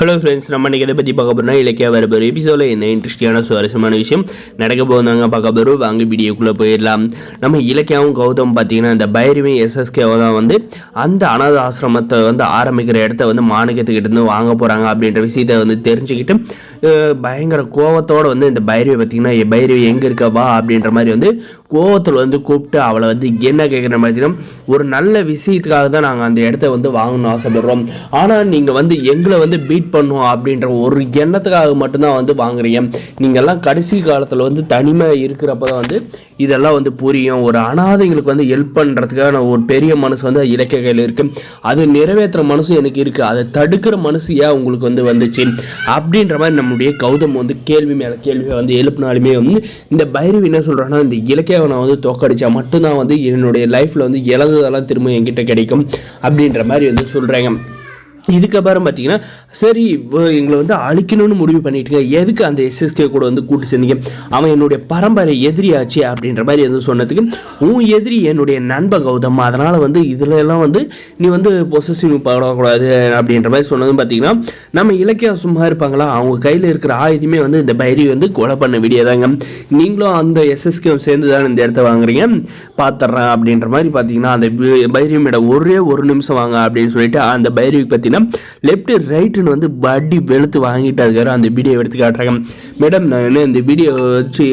Hello friends, நம்ம இன்றைக்கி எதை பற்றி பார்க்க போகிறோம்னா இலக்கிய வரப்போகிற எபிசோடில் என்ன இன்ட்ரெஸ்டிங்கான சுவாரஸ்யமான விஷயம் நடக்க போகிறாங்க பார்க்க போகிறோம். வாங்க வீடியோக்குள்ளே போயிடலாம். நம்ம இலக்கியாவும் கௌதம் பார்த்தீங்கன்னா இந்த பைரவி எஸ்எஸ்கேவை தான் வந்து அந்த அனாத ஆசிரமத்தை வந்து ஆரம்பிக்கிற இடத்த வந்து மாணிக்கத்துக்கிட்ட இருந்து வாங்க போகிறாங்க அப்படின்ற விஷயத்தை வந்து தெரிஞ்சுக்கிட்டு பயங்கர கோவத்தோடு வந்து இந்த பைரவி பார்த்திங்கன்னா பைரவி எங்கே இருக்கவா அப்படின்ற மாதிரி வந்து கோவத்தில் வந்து கூப்பிட்டு அவளை வந்து என்ன கேட்குற மாதிரினா ஒரு நல்ல விஷயத்துக்காக தான் நாங்கள் அந்த இடத்த வந்து வாங்கணும்னு ஆசைப்படுறோம். ஆனால் நீங்கள் வந்து எங்களை வந்து பீட் பண்ணுவோம் அப்படின்ற ஒரு எண்ணத்துக்காக மட்டும்தான் வந்து வாங்குறீங்க. நீங்கள்லாம் கடைசி காலத்தில் வந்து தனிமை இருக்கிறப்ப தான் வந்து இதெல்லாம் வந்து புரியும். ஒரு அனாதைங்களுக்கு வந்து ஹெல்ப் பண்ணுறதுக்கான ஒரு பெரிய மனசு வந்து இலக்கிய கையில் இருக்குது. அது நிறைவேற்றுற மனசு எனக்கு இருக்குது. அதை தடுக்கிற மனசு ஏன் உங்களுக்கு வந்து வந்துச்சு அப்படின்ற மாதிரி நம்முடைய கௌதம் வந்து கேள்வி மேலே கேள்வியை வந்து எழுப்பினாலுமே வந்து இந்த பைரவி என்ன சொல்கிறாங்கன்னா, இந்த இலக்கியாவை நான் வந்து தோக்கடிச்சா மட்டும்தான் வந்து என்னுடைய லைஃப்பில் வந்து இழந்ததெல்லாம் திரும்ப என்கிட்ட கிடைக்கும் அப்படின்ற மாதிரி வந்து சொல்கிறாங்க. இதுக்கப்புறம் பார்த்தீங்கன்னா சரி எங்களை வந்து அழிக்கணும்னு முடிவு பண்ணிட்டுங்க, எதுக்கு அந்த எஸ்எஸ்கே கூட வந்து கூட்டு சேர்ந்தீங்க, அவன் என்னுடைய பரம்பரை எதிரியாச்சு அப்படின்ற மாதிரி வந்து சொன்னதுக்கு உன் எதிரி என்னுடைய நண்பன் கௌதம், அதனால் வந்து இதில் எல்லாம் வந்து நீ வந்து பொசசிவ் படக்கூடாது அப்படின்ற மாதிரி சொன்னதும் பார்த்தீங்கன்னா நம்ம இலக்கியம் சும்மா இருப்பாங்களா, அவங்க கையில் இருக்கிற ஆயுதமே வந்து இந்த பைரவி வந்து கொலை பண்ண விடியதாங்க. நீங்களும் அந்த எஸ்எஸ்கே சேர்ந்து தான் இந்த இடத்த வாங்குறீங்க பார்த்துட்றேன் அப்படின்ற மாதிரி பார்த்தீங்கன்னா அந்த பைரவியோட ஒரே ஒரு நிமிஷம் வாங்க அப்படின்னு சொல்லிட்டு அந்த பைரவி பற்றி லெஃப்ட் ரைட்டுன்னு வந்து பட்டி வெளுத்து வாங்கிட்டு அதுக்கப்புறம் அந்த வீடியோ எடுத்து காட்டுறாங்க. மேடம், நான் என்ன இந்த வீடியோ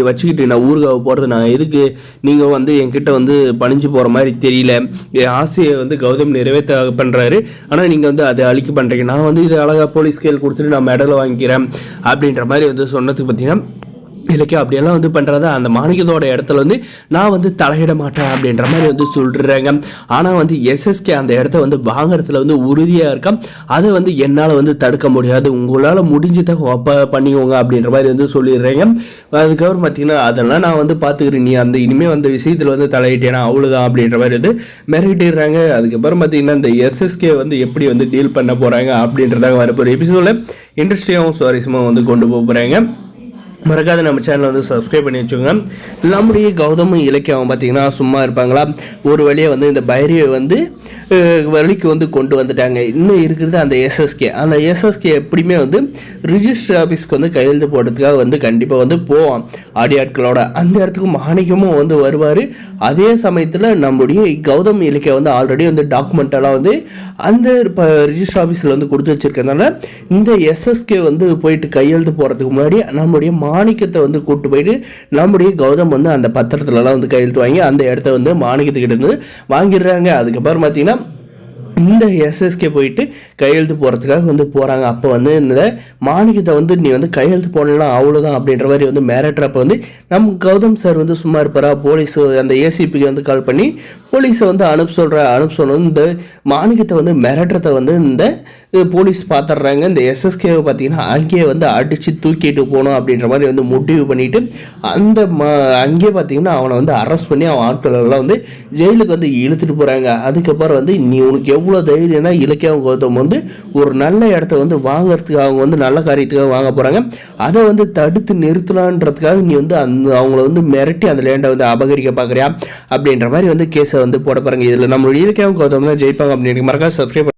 வச்சுக்கிட்டு நான் ஊருக்காக போகிறது, நான் எதுக்கு நீங்கள் வந்து என்கிட்ட வந்து பணிஞ்சு போகிற மாதிரி தெரியல, என் ஆசையை வந்து கௌதம் நிறைவேற்ற பண்ணுறாரு, ஆனால் நீங்கள் வந்து அதை அழிக்க பண்ணுறீங்க, நான் வந்து இது அழகாக போலீஸ் கேள் கொடுத்துட்டு நான் மெடலை வாங்கிக்கிறேன் அப்படின்ற மாதிரி வந்து சொன்னதுக்கு பார்த்தீங்கன்னா இலக்கியா அப்படியெல்லாம் வந்து பண்ணுறத அந்த மாணிக்கத்தோட இடத்துல வந்து நான் வந்து தலையிட மாட்டேன் அப்படின்ற மாதிரி வந்து சொல்கிறாங்க. ஆனால் வந்து எஸ்எஸ்கே அந்த இடத்த வந்து வாங்குறதுல வந்து உறுதியாக இருக்கா, அதை வந்து என்னால் வந்து தடுக்க முடியாது, உங்களால் முடிஞ்சதை பண்ணிக்கோங்க அப்படின்ற மாதிரி வந்து சொல்லிடுறேங்க. அதுக்கப்புறம் பார்த்தீங்கன்னா அதெல்லாம் நான் வந்து பார்த்துக்கிறேன், நீ அந்த இனிமேல் அந்த விஷயத்தில் வந்து தலையிட்டேனா அவ்வளோதான் அப்படின்ற மாதிரி வந்து மிரட்டிடுறாங்க. அதுக்கப்புறம் பார்த்தீங்கன்னா இந்த எஸ்எஸ்கே வந்து எப்படி வந்து டீல் பண்ண போகிறாங்க அப்படின்றதாக வரப்போகிற எபிசோடில் இன்ட்ரெஸ்டிங்காகவும் சுவாரஸ்யமாக வந்து கொண்டு போகிறாங்க. மறக்காத நம்ம சேனலை வந்து சப்ஸ்கிரைப் பண்ணி வச்சுக்கோங்க. நம்முடைய கௌதமும் இலக்கியம் பார்த்தீங்கன்னா சும்மா இருப்பாங்களா, ஒரு வழியாக வந்து இந்த பைரவியை வந்து வழிக்கு வந்து கொண்டு வந்துட்டாங்க. இன்னும் இருக்கிறது அந்த எஸ்எஸ்கே. அந்த எஸ்எஸ்கே எப்படியுமே வந்து ரிஜிஸ்டர் ஆஃபீஸ்க்கு வந்து கையெழுத்து போடுறதுக்காக வந்து கண்டிப்பாக வந்து போவான் ஆடியாட்களோட. அந்த இடத்துக்கு மாணிக்கமும் வந்து வருவார். அதே சமயத்தில் நம்முடைய கௌதம் இலக்கியம் வந்து ஆல்ரெடி வந்து டாக்குமெண்ட்டெல்லாம் வந்து அந்த ரிஜிஸ்டர் ஆஃபீஸில் வந்து கொடுத்து வச்சுருக்கனால இந்த எஸ்எஸ்கே வந்து போயிட்டு கையெழுத்து போடுறதுக்கு முன்னாடி நம்முடைய மாணிக்கத்தை வந்து கூட்டு போயிட்டு நம்முடைய கௌதம் வந்து அந்த பத்திரத்துலலாம் வந்து கையெழுத்து வாங்கி அந்த இடத்த வந்து மாணிக்கத்துக்கிட்ட இருந்து வாங்கிடுறாங்க. அதுக்கப்புறம் பார்த்தீங்கன்னா இந்த எஸ்எஸ்கே போயிட்டு கையெழுத்து போகிறதுக்காக வந்து போகிறாங்க. அப்போ வந்து இந்த மாணிக்கத்தை வந்து நீ வந்து கையெழுத்து போடலாம் அவ்வளோதான் அப்படின்ற மாதிரி வந்து மிரட்டுறப்ப வந்து நம்ம கௌதம் சார் வந்து சும்மா இருப்பாரா, போலீஸ் அந்த ஏசிபிக்கு வந்து கால் பண்ணி போலீஸை வந்து அனுப்ப சொன்னது இந்த மாணிக்கத்தை வந்து மிரட்டுறத வந்து இந்த போலீஸ் பார்த்துட்றாங்க. இந்த எஸ்எஸ்கேவை பார்த்தீங்கன்னா அங்கேயே வந்து அடித்து தூக்கிட்டு போகணும் அப்படின்ற மாதிரி வந்து முடிவு பண்ணிவிட்டு அந்த அங்கேயே பார்த்தீங்கன்னா அவனை வந்து அரெஸ்ட் பண்ணி அவன் ஆட்களெல்லாம் வந்து ஜெயிலுக்கு வந்து இழுத்துட்டு போகிறாங்க. அதுக்கப்புறம் வந்து நீ உனக்கு எவ்வளோ தைரியம்னா இலக்கியம் கௌதம் வந்து ஒரு நல்ல இடத்த வந்து வாங்கிறதுக்கு அவங்க வந்து நல்ல காரியத்துக்காக வாங்க போகிறாங்க, அதை வந்து தடுத்து நிறுத்தலான்றதுக்காக நீ வந்து அவங்கள வந்து மிரட்டி அந்த லேண்டை வந்து அபகரிக்க பார்க்குறியா அப்படின்ற மாதிரி வந்து கேஸை வந்து போட போகிறாங்க. இதில் நம்மளுடைய இலக்கியம் கௌதம் தான் ஜெயிப்பாங்க அப்படின்னு மறக்காம சப்ஸ்கிரைப்